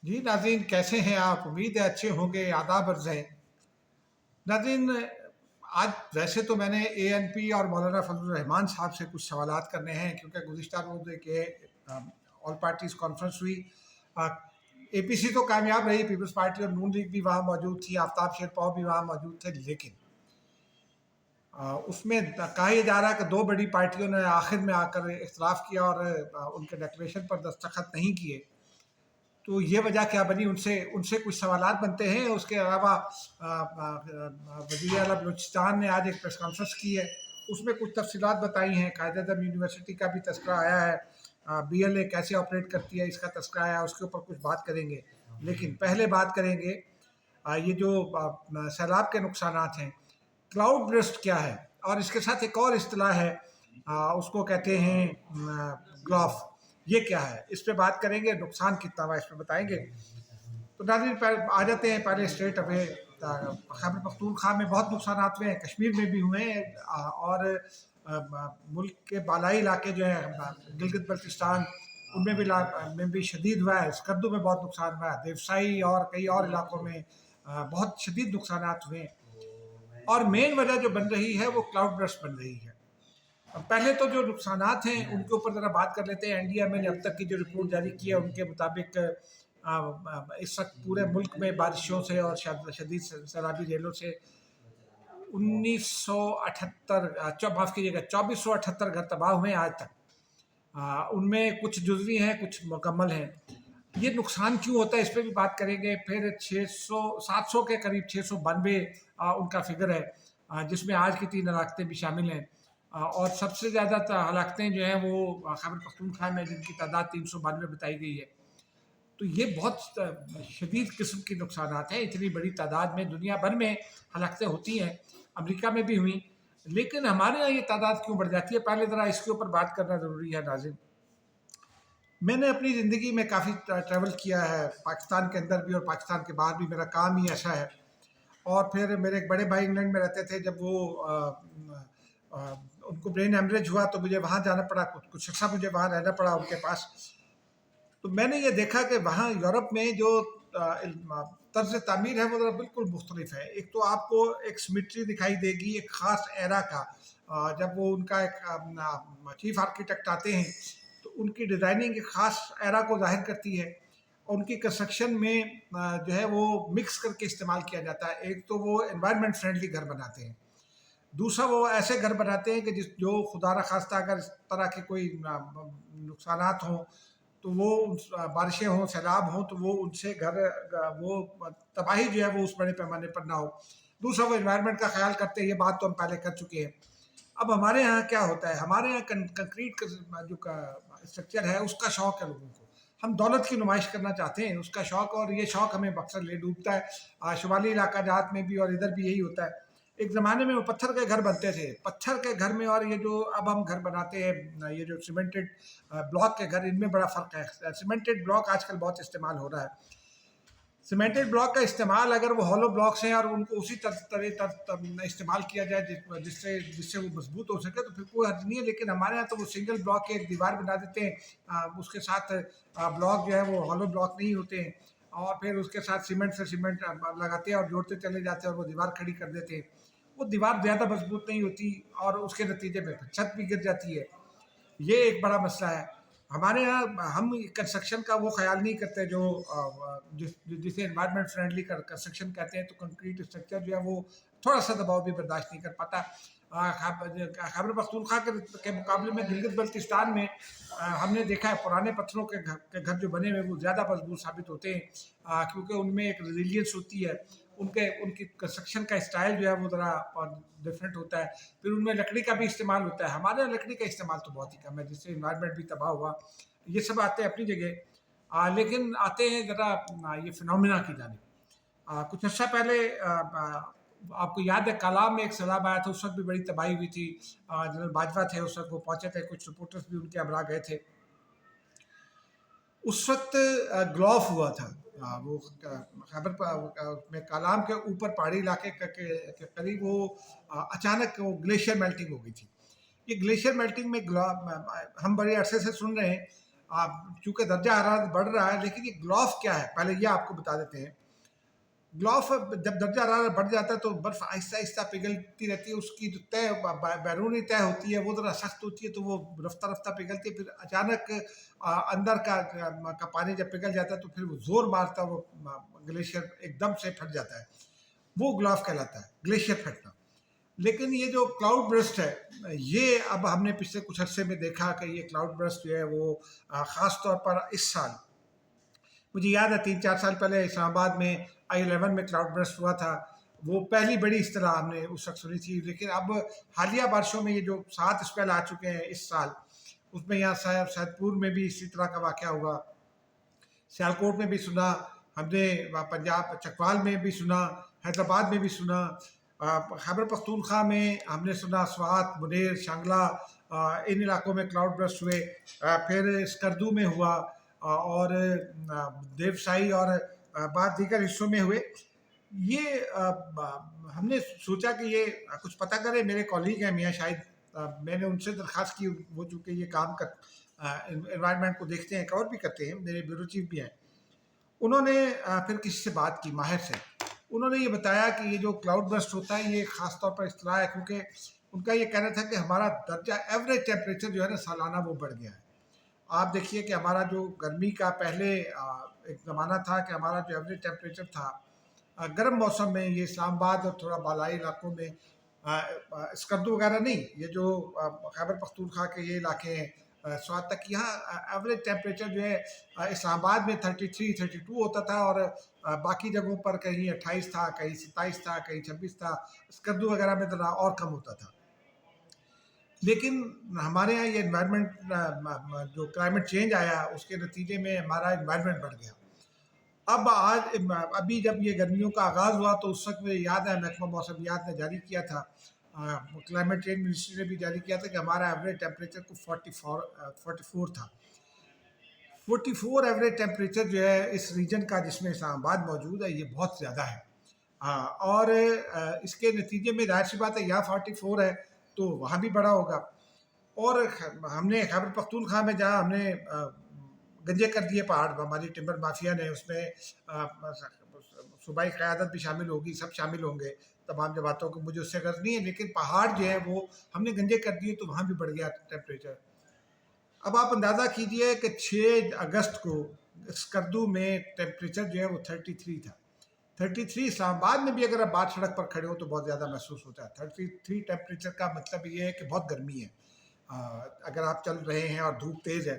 जी नाज़रीन, कैसे हैं आप? उम्मीद है अच्छे होंगे। आदाब अर्ज़ है नाज़रीन। आज वैसे तो मैंने ANP और मौलाना फजल रहमान साहब से कुछ सवालात करने हैं, क्योंकि गुज़िश्ता रोज़ के ऑल पार्टीज़ कॉन्फ्रेंस हुई। APC तो कामयाब रही, पीपल्स पार्टी और नून लीग भी वहाँ मौजूद थी, आफ्ताब शेरपाव भी वहाँ मौजूद थे, लेकिन उसमें कहा यह जा रहा है कि दो बड़ी पार्टियों ने आखिर में आकर इख्तलाफ किया और उनके डिक्लेरेशन पर दस्तखत नहीं किए। तो ये वजह क्या बनी, उनसे उनसे कुछ सवालात बनते हैं। उसके अलावा वज़ीर आला बलूचिस्तान ने आज एक प्रेस कॉन्फ्रेंस की है, उसमें कुछ तफसीलात बताई हैं। कायद-ए-आज़म यूनिवर्सिटी का भी तज़किरा आया है, BLA कैसे ऑपरेट करती है इसका तज़किरा आया है, उसके ऊपर कुछ बात करेंगे। लेकिन पहले बात करेंगे ये जो सैलाब के नुकसानात हैं, क्लाउड बर्स्ट क्या है, और इसके साथ एक और इस्तिलाह है, उसको कहते हैं ग्लॉफ। ये क्या है, इस पे बात करेंगे। नुकसान कितना हुआ इस पे बताएंगे। तो नाज़रीन आ जाते हैं पहले स्टेट अवे। खैबर पख्तूनख्वा में बहुत नुकसान हुए हैं, कश्मीर में भी हुए हैं, और मुल्क के बालाई इलाके जो है गिलगित बल्तिस्तान, उनमें भी शदीद हुआ है। स्कर्दू में बहुत नुकसान हुआ है, देवसाई और कई और इलाकों में बहुत शदीद नुकसान हुए हैं। और मेन वजह जो बन रही है वो क्लाउड बर्स्ट बन रही है। पहले तो जो नुकसानात हैं उनके ऊपर ज़रा बात कर लेते हैं। NDMA ने अब तक की जो रिपोर्ट जारी की है उनके मुताबिक इस वक्त पूरे मुल्क में बारिशों से और शदीद सैलाबी झेलों से 1978 माफ़ कीजिएगा 2478 घर तबाह हुए हैं आज तक। उनमें कुछ जुज़वी हैं, कुछ मुकम्मल हैं। ये नुकसान क्यों होता है इस पर भी बात करेंगे। फिर 700 के करीब 692 उनका फिगर है, जिसमें आज की 3 हलाकतें भी शामिल हैं। और सबसे ज़्यादा हलाकतें जो हैं वो खैबर पख्तूनख्वा में, जिनकी तादाद 392 बताई गई है। तो ये बहुत शदीद किस्म की नुकसानात हैं। इतनी बड़ी तादाद में दुनिया भर में हलाकतें होती हैं, अमेरिका में भी हुई, लेकिन हमारे यहाँ ये तादाद क्यों बढ़ जाती है, पहले ज़रा इसके ऊपर बात करना ज़रूरी है नाज़रीन। मैंने अपनी ज़िंदगी में काफ़ी ट्रैवल किया है, पाकिस्तान के अंदर भी और पाकिस्तान के बाहर भी। मेरा काम ही ऐसा है। और फिर मेरे एक बड़े भाई इंग्लैंड में रहते थे। जब वो उनको ब्रेन हेमरेज हुआ तो मुझे वहाँ जाना पड़ा, कुछ अर्सा मुझे वहाँ रहना पड़ा उनके पास। तो मैंने ये देखा कि वहाँ यूरोप में जो तर्ज तामीर है वो ज़रा बिल्कुल मुख्तलिफ है। एक तो आपको एक सिमेट्री दिखाई देगी एक ख़ास एरा का। जब वो उनका एक चीफ आर्किटेक्ट आते हैं तो उनकी डिज़ाइनिंग एक ख़ास एरा को ज़ाहिर करती है। और उनकी कंस्ट्रक्शन में जो है वो मिक्स करके इस्तेमाल किया जाता है। एक तो वो एनवायरनमेंट फ्रेंडली घर बनाते हैं, दूसरा वो ऐसे घर बनाते हैं कि जो खुदा न खास्ता अगर इस तरह के कोई नुकसानात हों, तो वो बारिशें हों, सैलाब हों, तो वो उनसे घर वो तबाही जो है वो उस बड़े पैमाने पर ना हो। दूसरा वो एनवायरनमेंट का ख्याल करते हैं। ये बात तो हम पहले कर चुके हैं। अब हमारे यहाँ क्या होता है, हमारे यहाँ कंक्रीट का जो स्ट्रक्चर है उसका शौक है लोगों को। हम दौलत की नुमाइश करना चाहते हैं, उसका शौक, और ये शौक हमें अक्सर ले डूबता है। शुमाली इलाका जात में भी और इधर भी यही होता है। एक ज़माने में वो पत्थर के घर बनते थे, पत्थर के घर में, और ये जो अब हम घर बनाते हैं, ये जो सीमेंटेड ब्लॉक के घर, इनमें बड़ा फ़र्क है। सीमेंटेड ब्लॉक आजकल बहुत इस्तेमाल हो रहा है। सीमेंटेड ब्लॉक का इस्तेमाल, अगर वो हॉलो ब्लॉक्स हैं और उनको उसी तरह इस्तेमाल किया जाए जिससे जिससे वो मजबूत हो सके, तो फिर कोई हर्ज नहीं है। लेकिन हमारे यहाँ तो वो सिंगल ब्लॉक की एक दीवार बना देते हैं, उसके साथ ब्लॉक जो है वो हॉलो ब्लॉक नहीं होते हैं, और फिर उसके साथ सीमेंट से सीमेंट लगाते हैं और जोड़ते चले जाते हैं और वो दीवार खड़ी कर देते हैं। वो दीवार ज़्यादा मजबूत नहीं होती और उसके नतीजे में फिर छत भी गिर जाती है। ये एक बड़ा मसला है। हमारे यहाँ हम कंस्ट्रक्शन का वो ख्याल नहीं करते जो जिसे एनवायरनमेंट फ्रेंडली कंस्ट्रक्शन कहते हैं। तो कंक्रीट स्ट्रक्चर जो है वो थोड़ा सा दबाव भी बर्दाश्त नहीं कर पाता। खैबर पख्तूनख्वा के मुकाबले में गिलगित बल्तिस्तान में हमने देखा है पुराने पत्थरों के घर जो बने हुए वो ज़्यादा मजबूत साबित होते हैं, क्योंकि उनमें एक रेजिलियंस होती है। उनकी कंस्ट्रक्शन का स्टाइल जो है वो ज़रा डिफरेंट होता है। फिर उनमें लकड़ी का भी इस्तेमाल होता है। हमारे यहाँ लकड़ी का इस्तेमाल तो बहुत ही कम है, जिससे इन्वायरमेंट भी तबाह हुआ। ये सब बातें अपनी जगह, लेकिन आते हैं ज़रा ये फिनोमिना की जानिब। कुछ अर्सा पहले आपको याद है कालाम में एक सैलाब आया था, उस वक्त भी बड़ी तबाही हुई थी। जनरल बाजवा थे उस वक्त, वो पहुँचे थे, कुछ रिपोर्टर्स भी उनके हमरा गए थे। उस वक्त ग्लॉफ हुआ था। वो खैबर में कालाम के ऊपर पहाड़ी इलाके के करीब वो अचानक वो ग्लेशियर मेल्टिंग हो गई थी। ये ग्लेशियर मेल्टिंग में हम बड़े अरसे से सुन रहे हैं। چونکہ درجہ حرارت بڑھ رہا ہے، لیکن یہ گلاف کیا ہے پہلے یہ آپ کو بتا دیتے ہیں۔ گلاف جب درجہ حرارت بڑھ جاتا ہے تو برف آہستہ آہستہ پگھلتی رہتی ہے، اس کی جو طے بیرونی طے ہوتی ہے وہ ذرا سخت ہوتی ہے، تو وہ رفتہ رفتہ پگھلتی ہے، پھر اچانک اندر کا پانی جب پگھل جاتا ہے تو پھر وہ زور مارتا ہے، وہ گلیشیئر ایک دم سے پھٹ جاتا ہے، وہ گلاف کہلاتا ہے، گلیشیئر پھٹنا۔ لیکن یہ جو کلاؤڈ برسٹ ہے، یہ اب ہم نے پچھلے کچھ عرصے میں دیکھا کہ یہ کلاؤڈ برسٹ جو ہے وہ خاص طور پر اس سال، مجھے یاد ہے 3-4 سال پہلے اسلام آباد میں I-11 میں کلاؤڈ برسٹ ہوا تھا، وہ پہلی بڑی اصطلاح ہم نے اس وقت سنی تھی۔ لیکن اب حالیہ بارشوں میں یہ جو 7 اسپیل آ چکے ہیں اس سال، اس میں یہاں سید پور میں بھی اسی طرح کا واقعہ ہوا، سیالکوٹ میں بھی سنا ہم نے، پنجاب چکوال میں بھی سنا، حیدرآباد میں بھی سنا، خیبر پختونخوا میں ہم نے سنا، سوات، منیر، شانگلہ، ان علاقوں میں کلاؤڈ برسٹ ہوئے، پھر اسکردو میں ہوا، اور دیوسائی اور بعض دیگر حصوں میں ہوئے۔ یہ ہم نے سوچا کہ یہ کچھ پتہ کرے، میرے کولیگ ہیں میاں شاہد، میں نے ان سے درخواست کی، وہ چونکہ یہ کام انوائرمنٹ کو دیکھتے ہیں، کور بھی کرتے ہیں، میرے بیورو چیف بھی ہیں، انہوں نے پھر کسی سے بات کی، ماہر سے، انہوں نے یہ بتایا کہ یہ جو کلاؤڈ برسٹ ہوتا ہے یہ خاص طور پر اصطلاح ہے، کیونکہ ان کا یہ کہنا تھا کہ ہمارا درجہ ایوریج ٹیمپریچر جو ہے نا سالانہ وہ بڑھ گیا ہے۔ آپ دیکھیے کہ ہمارا جو گرمی کا پہلے ایک زمانہ تھا کہ ہمارا جو ایوریج ٹیمپریچر تھا گرم موسم میں، یہ اسلام آباد اور تھوڑا بالائی علاقوں میں، اسکردو وغیرہ نہیں، یہ جو خیبر پختونخوا کے یہ علاقے ہیں، سوات تک، یہاں ایوریج ٹیمپریچر جو ہے اسلام آباد میں 33-32 ہوتا تھا، اور باقی جگہوں پر کہیں 28 تھا، کہیں 27 تھا، کہیں 26 تھا، اسکردو وغیرہ میں ذرا اور کم ہوتا تھا۔ لیکن ہمارے یہاں یہ انوائرمنٹ جو کلائمیٹ چینج آیا اس کے نتیجے میں ہمارا انوائرمنٹ بڑھ گیا۔ ابھی جب یہ گرمیوں کا آغاز ہوا تو اس وقت مجھے یاد ہے محکمہ موسمیات نے جاری کیا تھا، کلائمیٹ چینج منسٹری نے بھی جاری کیا تھا کہ ہمارا ایوریج ٹیمپریچر کو 44 تھا۔ 44 ایوریج ٹیمپریچر جو ہے اس ریجن کا جس میں اسلام آباد موجود ہے یہ بہت زیادہ ہے، اور اس کے نتیجے میں ظاہر سی بات ہے یہاں 44 ہے تو وہاں بھی بڑا ہوگا۔ اور ہم نے خیبر پختونخوا میں جہاں ہم نے گنجے کر دیے پہاڑ، ہماری ٹمبر مافیا نے، اس میں صوبائی قیادت بھی شامل ہوگی، سب شامل ہوں گے، تمام جماعتوں کو، مجھے اس سے غرض نہیں ہے، لیکن پہاڑ جو ہے وہ ہم نے گنجے کر دیے تو وہاں بھی بڑھ گیا ٹیمپریچر۔ اب آپ اندازہ کیجئے کہ 6 اگست کو اسکردو میں ٹیمپریچر جو ہے وہ 33 تھا۔ 33 اسلام آباد میں بھی اگر آپ بعد سڑک پر کھڑے ہو تو بہت زیادہ محسوس ہوتا ہے۔ 33 ٹیمپریچر کا مطلب یہ ہے کہ بہت گرمی ہے اگر آپ چل رہے ہیں اور دھوپ تیز ہے،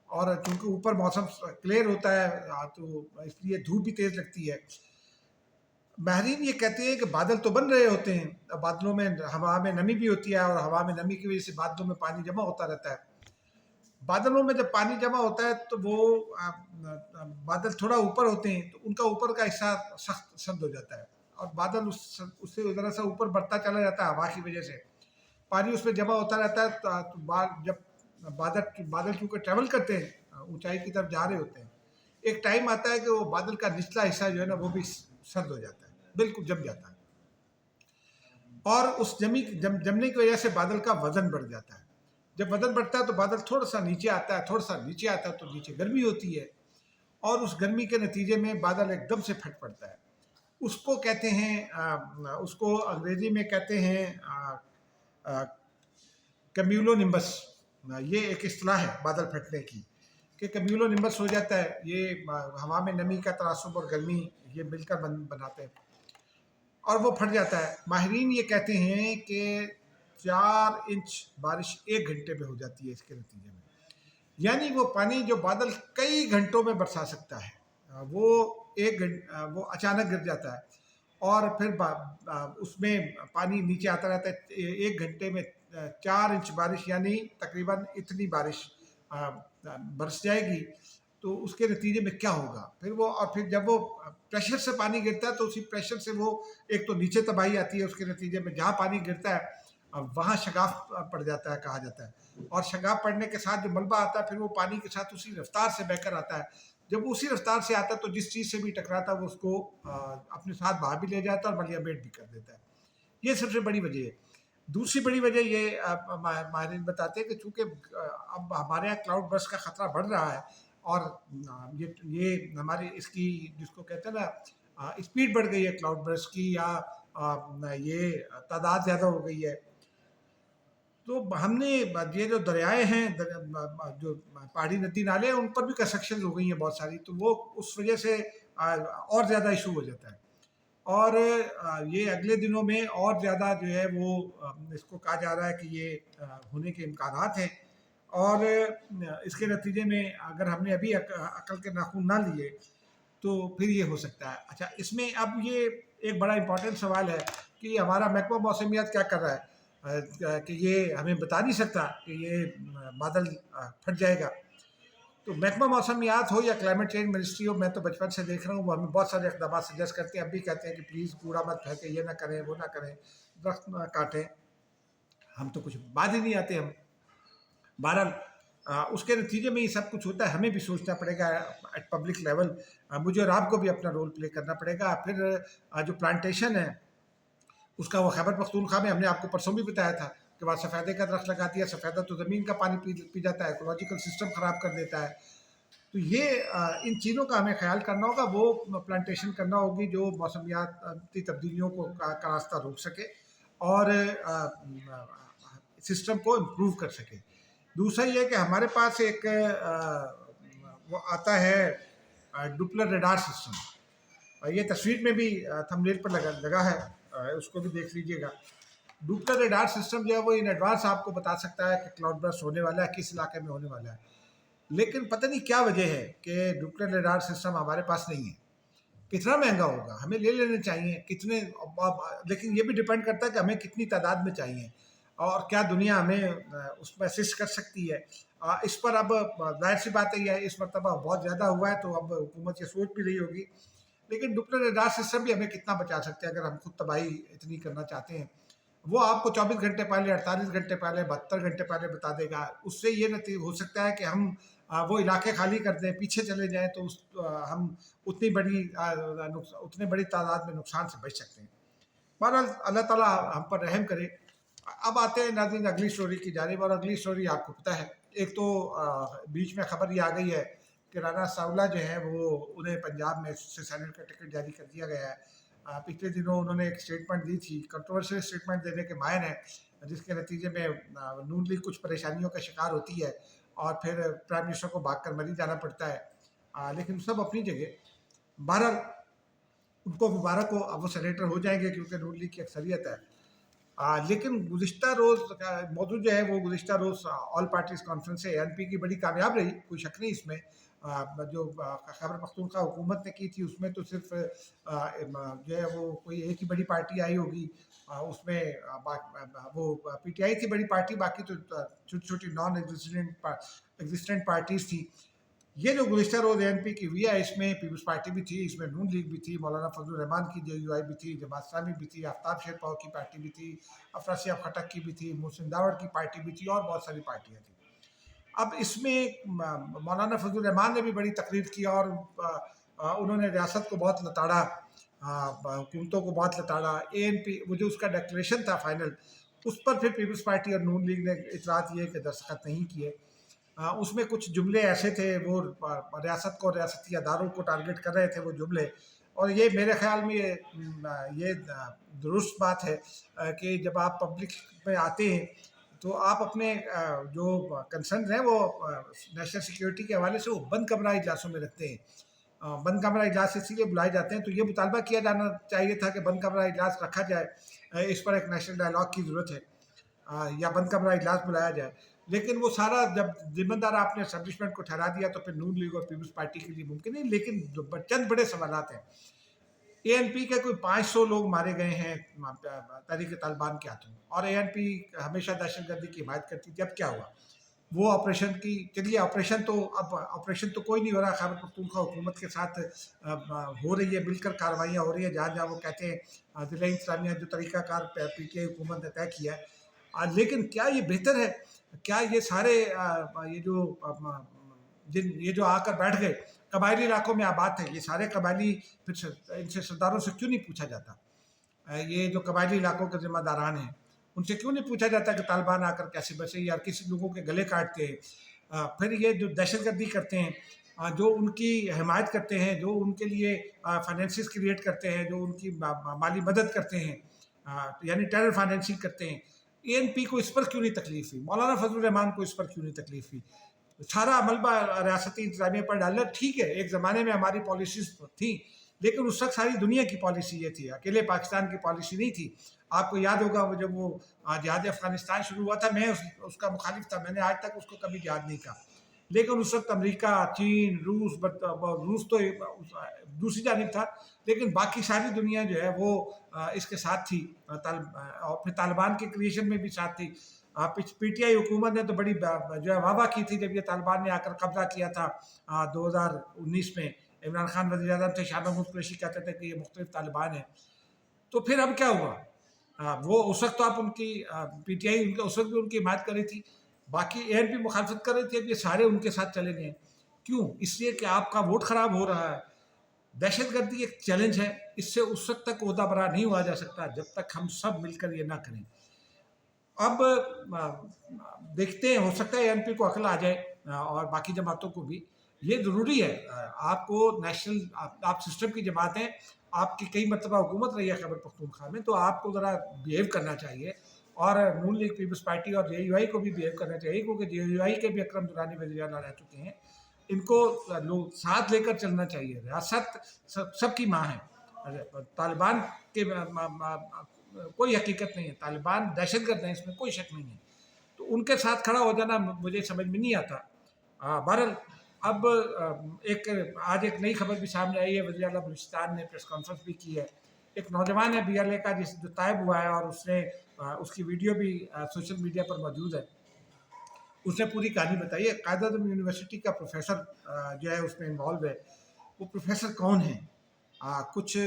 اور چونکہ اوپر موسم کلیئر ہوتا ہے تو اس لیے دھوپ بھی تیز لگتی ہے۔ ماہرین یہ کہتے ہیں کہ بادل تو بن رہے ہوتے ہیں، بادلوں میں ہوا میں نمی بھی ہوتی ہے، اور ہوا میں نمی کی وجہ سے بادلوں میں پانی جمع ہوتا رہتا ہے۔ بادلوں میں جب پانی جمع ہوتا ہے تو وہ بادل تھوڑا اوپر ہوتے ہیں تو ان کا اوپر کا حصہ سخت سرد ہو جاتا ہے، اور بادل اس سے ذرا سا اوپر بڑھتا چلا جاتا ہے ہوا کی وجہ سے، پانی اس میں جمع ہوتا رہتا ہے، تو جب بادل چونکہ ٹریول کرتے ہیں اونچائی کی طرف جا رہے ہوتے ہیں، ایک ٹائم آتا ہے کہ وہ بادل کا نچلا حصہ جو ہے نا وہ بھی سرد ہو جاتا ہے، بالکل جم جاتا ہے، اور اس جمنے کی وجہ سے بادل کا وزن بڑھ جاتا ہے۔ جب وزن بڑھتا ہے تو بادل تھوڑا سا نیچے آتا ہے، تھوڑا سا نیچے آتا ہے تو نیچے گرمی ہوتی ہے، اور اس گرمی کے نتیجے میں بادل ایک دم سے پھٹ پڑتا ہے۔ اس کو کہتے ہیں، اس کو انگریزی میں کہتے ہیں کمیولو نمبس، یہ ایک اصطلاح ہے بادل پھٹنے کی، کہ کمیولو نمبس ہو جاتا ہے، یہ ہوا میں نمی کا تناسب اور گرمی یہ مل کر بناتے ہیں، اور وہ پھٹ جاتا ہے۔ ماہرین یہ کہتے ہیں کہ 4 انچ بارش 1 گھنٹے میں ہو جاتی ہے اس کے نتیجے میں، یعنی وہ پانی جو بادل کئی گھنٹوں میں برسا سکتا ہے وہ اچانک گر جاتا ہے، اور پھر اس میں پانی نیچے آتا رہتا ہے۔ 1 گھنٹے میں 4 انچ بارش، یعنی تقریباً اتنی بارش برس جائے گی، تو اس کے نتیجے میں کیا ہوگا پھر جب وہ پریشر سے پانی گرتا ہے تو اسی پریشر سے وہ ایک تو نیچے تباہی آتی ہے، اس کے نتیجے میں جہاں پانی گرتا ہے وہاں شگاف پڑ جاتا ہے کہا جاتا ہے، اور شگاف پڑنے کے ساتھ جو ملبہ آتا ہے پھر وہ پانی کے ساتھ اسی رفتار سے بہ کر آتا ہے۔ جب اسی رفتار سے آتا ہے تو جس چیز سے بھی ٹکراتا ہے وہ اس کو اپنے ساتھ باہر بھی لے جاتا ہے اور ملیامیٹ بھی کر دیتا ہے۔ یہ سب سے بڑی وجہ ہے۔ दूसरी बड़ी वजह ये माहिरीन बताते हैं कि चूँकि अब हमारे यहाँ क्लाउड बर्स्ट का ख़तरा बढ़ रहा है और ये हमारी इसकी जिसको कहते हैं ना स्पीड बढ़ गई है क्लाउड बर्स्ट की, या ये तादाद ज़्यादा हो गई है। तो हमने ये जो दरियाएँ हैं जो पहाड़ी नदी नाले हैं उन पर भी कंस्ट्रक्शन हो गई हैं बहुत सारी, तो वो उस वजह से और ज़्यादा इशू हो जाता है। और ये अगले दिनों में और ज़्यादा जो है वो इसको कहा जा रहा है कि ये होने के इम्कानात हैं, और इसके नतीजे में अगर हमने अभी अकल के नाखून ना लिए तो फिर ये हो सकता है। अच्छा, इसमें अब ये एक बड़ा इम्पोर्टेंट सवाल है कि हमारा महकमा मौसमियात क्या कर रहा है, कि ये हमें बता नहीं सकता कि ये बादल फट जाएगा। तो महकमा मौसमियात हो या क्लाइमेट चेंज मिनिस्ट्री हो, मैं तो बचपन से देख रहा हूँ वो हमें बहुत सारे इक़दाम सजेस्ट करते हैं। अब भी कहते हैं कि प्लीज़ कूड़ा मत फेंकें, ये ना करें, वो ना करें, दरख्त ना काटें। हम तो कुछ बात ही नहीं आते हम। बहरहाल उसके नतीजे में ये सब कुछ होता है। हमें भी सोचना पड़ेगा एट पब्लिक लेवल, मुझे और आपको भी अपना रोल प्ले करना पड़ेगा। फिर जो प्लांटेशन है उसका, वो खैबर पख्तूनख्वा में हमने आपको परसों भी बताया था कि वहाँ सफ़ेदे का दरख्त लगा दिया। सफ़ेदा तो ज़मीन का पानी पी जाता है, इकोलॉजिकल सिस्टम ख़राब कर देता है। तो ये इन चीज़ों का हमें ख्याल करना होगा, वो प्लांटेशन करना होगी जो मौसमियाती तब्दीलियों का रास्ता रोक सके और सिस्टम को इम्प्रूव कर सके। दूसरा ये कि हमारे पास एक वो आता है डुपलर रेडार सिस्टम, ये तस्वीर में भी थंबनेल पर लगा है, उसको भी देख लीजिएगा। डुपलर रेडार सिस्टम जो है वो इन एडवांस आपको बता सकता है कि क्लाउड बर्स्ट होने वाला है, किस इलाके में होने वाला है। लेकिन पता नहीं क्या वजह है कि डुपलर रेडार सिस्टम हमारे पास नहीं है। कितना महंगा होगा, हमें ले लेने चाहिए कितने, लेकिन ये भी डिपेंड करता है कि हमें कितनी तादाद में चाहिए और क्या दुनिया हमें उसमें असिस्ट कर सकती है। इस पर अब जाहिर सी बात है, इस मरतबा बहुत ज़्यादा हुआ है तो अब हुकूमत ये सोच भी रही होगी। लेकिन डुपलर रेडार सिस्टम भी हमें कितना बचा सकते हैं अगर हम खुद तबाही इतनी करना चाहते हैं। वो आपको 24 घंटे पहले, 48 घंटे पहले, 72 घंटे पहले बता देगा। उससे ये नतीजा हो सकता है कि हम वो इलाके खाली कर दें, पीछे चले जाएं, तो हम उतनी बड़ी तादाद में नुकसान से बच सकते हैं। बहरहाल अल्लाह ताला हम पर रहम करे। अब आते हैं नाज़रीन अगली स्टोरी की जानिब, और अगली स्टोरी आपको पता है, एक तो बीच में खबर ये आ गई है कि राना साउला जो है वो उन्हें पंजाब में से सेनेट का टिकट जारी कर दिया गया है। पिछले दिनों उन्होंने एक स्टेटमेंट दी थी, कंट्रोवर्शियल स्टेटमेंट देने के माहिर हैं, जिसके नतीजे में नून लीग कुछ परेशानियों का शिकार होती है और फिर प्राइम मिनिस्टर को भाग कर मरी जाना पड़ता है। लेकिन सब अपनी जगह। बहरहाल उनको मुबारक हो, अब वो सेनेटर हो जाएंगे क्योंकि नून लीग की अक्सरियत है। लेकिन गुज़िश्ता रोज़ का मौजू जो है वो गुज़िश्ता रोज़ ऑल पार्टीज़ कॉन्फ्रेंस से ANP की बड़ी कामयाब रही, कोई शक नहीं इसमें। जो खैबर पख्तूनख्वा हुकूमत ने की थी उसमें तो सिर्फ जो है वो कोई एक ही बड़ी पार्टी आई होगी, उसमें वो PTI थी बड़ी पार्टी, बाकी तो छोटी छोटी नॉन एग्जिस्टेंट पार्टीज़ थी। ये जो गुज़िश्ता रोज़ ANP की हुई है, इसमें पीपल्स पार्टी भी थी, इसमें नून लीग भी थी, मौलाना फजल रहमान की JUI भी थी, जमात इस्लामी भी थी, आफ्ताब शेरपाव की पार्टी भी थी, अफरासियाब खटक की भी थी, मोहसिन दावड़ की पार्टी भी थी और बहुत सारी पार्टियाँ थी। अब इसमें मौलाना फजल रहमान ने भी बड़ी तकरीर की और उन्होंने रियासत को बहुत लताड़ा, हुकूमतों को बहुत लताड़ा। ANP वो जो उसका डिक्लेरेशन था फाइनल, उस पर फिर पीपल्स पार्टी और नून लीग ने इतराज़ ये कि दस्तखत नहीं किए। उसमें कुछ जुमले ऐसे थे, वो रियासत को, रियासती अदारों को टारगेट कर रहे थे वो जुमले, और ये मेरे ख्याल में ये दुरुस्त बात है कि जब आप पब्लिक में आते हैं तो आप अपने जो कंसर्न हैं वो नेशनल सिक्योरिटी के हवाले से वो बंद कमरा इजलासों में रखते हैं। बंद कमरा इजलास इसीलिए बुलाए जाते हैं, तो ये मुतालबा किया जाना चाहिए था कि बंद कमरा इजलास रखा जाए। इस पर एक नेशनल डायलॉग की ज़रूरत है, या बंद कमरा इजलास बुलाया जाए। लेकिन वो सारा जब जिम्मेदार आपने एस्टेब्लिशमेंट को ठहरा दिया तो फिर नून लीग और पीपल्स पार्टी के लिए मुमकिन नहीं। लेकिन चंद बड़े सवालात हैं। ANP के कोई 500 लोग मारे गए हैं तहरीक तालिबान के हाथों, और ANP हमेशा दहशतगर्दी की हिमायत करती थी। अब क्या हुआ, वो ऑपरेशन की, चलिए ऑपरेशन तो कोई नहीं हो रहा, खैबर पख्तूनख्वा हुकूमत के साथ हो रही है, मिलकर कार्रवाइयाँ हो रही है, जहाँ जहाँ वो कहते हैं ज़िला इंतज़ामिया जो तरीक़ाकार PTI हुकूमत ने तय किया है। लेकिन क्या ये बेहतर है, क्या ये सारे ये जो आकर बैठ गए कबायली इलाकों में आबाद थे, ये सारे कबायली, फिर इनसे सरदारों से क्यों नहीं पूछा जाता? ये जो कबायली इलाकों के ज़िम्मेदारान हैं ان سے کیوں نہیں پوچھا جاتا کہ طالبان آ کر کیسے بچے یا کسی لوگوں کے گلے کاٹتے ہیں؟ پھر یہ جو دہشت گردی کرتے ہیں، جو ان کی حمایت کرتے ہیں، جو ان کے لیے فائنینسز کریٹ کرتے ہیں، جو ان کی مالی مدد کرتے ہیں، یعنی ٹیرر فائنینسنگ کرتے ہیں، اے این پی کو اس پر کیوں نہیں تکلیف ہوئی؟ مولانا فضل الرحمان کو اس پر کیوں نہیں تکلیف ہوئی؟ سارا ملبہ ریاستی انتظامیہ پر ڈالا. ٹھیک ہے، ایک زمانے میں ہماری پالیسیز تھیں، لیکن اس وقت ساری دنیا کی پالیسی یہ تھی، اکیلے پاکستان کی پالیسی نہیں تھی. آپ کو یاد ہوگا جب وہ جہاد افغانستان شروع ہوا تھا، میں اس کا مخالف تھا، میں نے آج تک اس کو کبھی جہاد نہیں کہا. لیکن اس وقت امریکہ، چین، روس تو دوسری جانب تھا، لیکن باقی ساری دنیا جو ہے وہ اس کے ساتھ تھی، اور پھر طالبان کے کریشن میں بھی ساتھ تھی. پی ٹی آئی حکومت نے تو بڑی جو ہے واہ واہ کی تھی جب یہ طالبان نے آ کر قبضہ کیا تھا 2019 میں. عمران خان وزیر اعظم تھے، شاہ محمود قریشی کہتے تھے کہ یہ مختلف طالبان ہیں. تو پھر اب کیا ہوا؟ وہ اس وقت تو آپ ان کی پی ٹی آئی اس وقت بھی ان کی حمایت کر رہی تھی، باقی اے این پی مخالفت کر رہی تھی. اب یہ سارے ان کے ساتھ چلے گئے. کیوں؟ اس لیے کہ آپ کا ووٹ خراب ہو رہا ہے. دہشت گردی ایک چیلنج ہے، اس سے اس وقت تک عہدہ برا نہیں ہوا جا سکتا جب تک ہم سب مل کر یہ نہ کریں. اب دیکھتے ہیں، ہو سکتا ہے اے این پی کو عقل آ جائے اور باقی جماعتوں کو بھی. یہ ضروری ہے، آپ کو نیشنل، آپ سسٹم کی جماعت ہیں، آپ کی کئی مرتبہ حکومت رہی ہے خیبر پختونخوا میں، تو آپ کو ذرا بیہیو کرنا چاہیے. اور نون لیگ پیپلز پارٹی اور جے یو آئی کو بھی بیہیو کرنا چاہیے، کیونکہ جے یو آئی کے بھی اکرم درانی وزیر اعلیٰ رہ چکے ہیں. ان کو لوگ ساتھ لے کر چلنا چاہیے. ریاست سب کی ماں ہے. طالبان کے کوئی حقیقت نہیں ہے، طالبان دہشت گرد ہیں، اس میں کوئی شک نہیں ہے. تو ان کے ساتھ کھڑا ہو جانا مجھے سمجھ میں نہیں آتا. بہرحال اب آج ایک نئی خبر بھی سامنے آئی ہے. وزیر اعلیٰ بلوچستان نے پریس کانفرنس بھی کی ہے. ایک نوجوان ہے بی ایل اے کا، جو طائب ہوا ہے، اور اس کی ویڈیو بھی سوشل میڈیا پر موجود ہے. اس نے پوری کہانی بتائی ہے. قائد اعظم یونیورسٹی کا پروفیسر جو ہے اس میں انوالو ہے. وہ پروفیسر کون ہیں؟ کچھ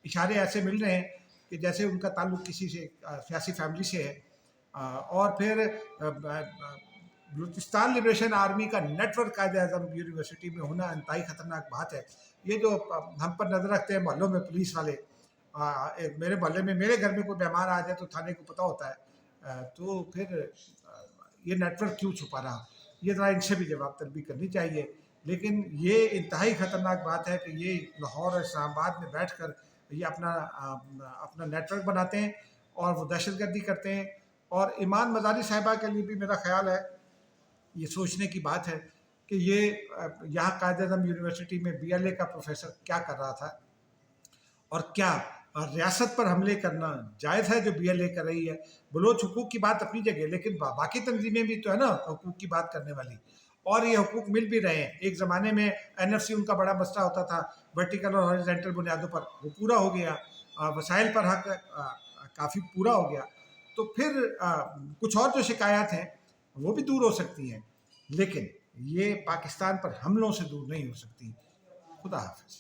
اشارے ایسے مل رہے ہیں کہ جیسے ان کا تعلق کسی سے سیاسی فیملی سے ہے. اور پھر بلوچستان لبریشن آرمی کا net work Quaid Azam university میں ہونا انتہائی خطرناک بات ہے. یہ جو ہم پر نظر رکھتے ہیں محلوں میں پولیس والے، میرے محلے میں میرے گھر میں کوئی مہمان آ جائے تو تھانے کو پتہ ہوتا ہے. تو پھر یہ نیٹ ورک کیوں چھپا رہا؟ یہ ذرا ان سے بھی جواب طلبی کرنی چاہیے. لیکن یہ انتہائی خطرناک بات ہے کہ یہ لاہور اور اسلام آباد میں بیٹھ کر یہ اپنا نیٹ ورک بناتے ہیں اور وہ دہشت گردی کرتے ہیں. اور ایمان مزاری صاحبہ کے لیے بھی میرا خیال ہے، یہ سوچنے کی بات ہے کہ یہ یہاں قائد اعظم یونیورسٹی میں بی ایل اے کا پروفیسر کیا کر رہا تھا، اور کیا ریاست پر حملے کرنا جائز ہے جو بی ایل اے کر رہی ہے. بلوچ حقوق کی بات اپنی جگہ، لیکن باقی تنظیمیں بھی تو ہے نا حقوق کی بات کرنے والی، اور یہ حقوق مل بھی رہے ہیں. ایک زمانے میں این ایف سی ان کا بڑا مسئلہ ہوتا تھا ورٹیکل اور ہاریزونٹل بنیادوں پر، وہ پورا ہو گیا. وسائل پر حق کافی پورا ہو گیا. تو پھر کچھ اور جو شکایات ہیں وہ بھی دور ہو سکتی ہیں، لیکن یہ پاکستان پر حملوں سے دور نہیں ہو سکتی. خدا حافظ.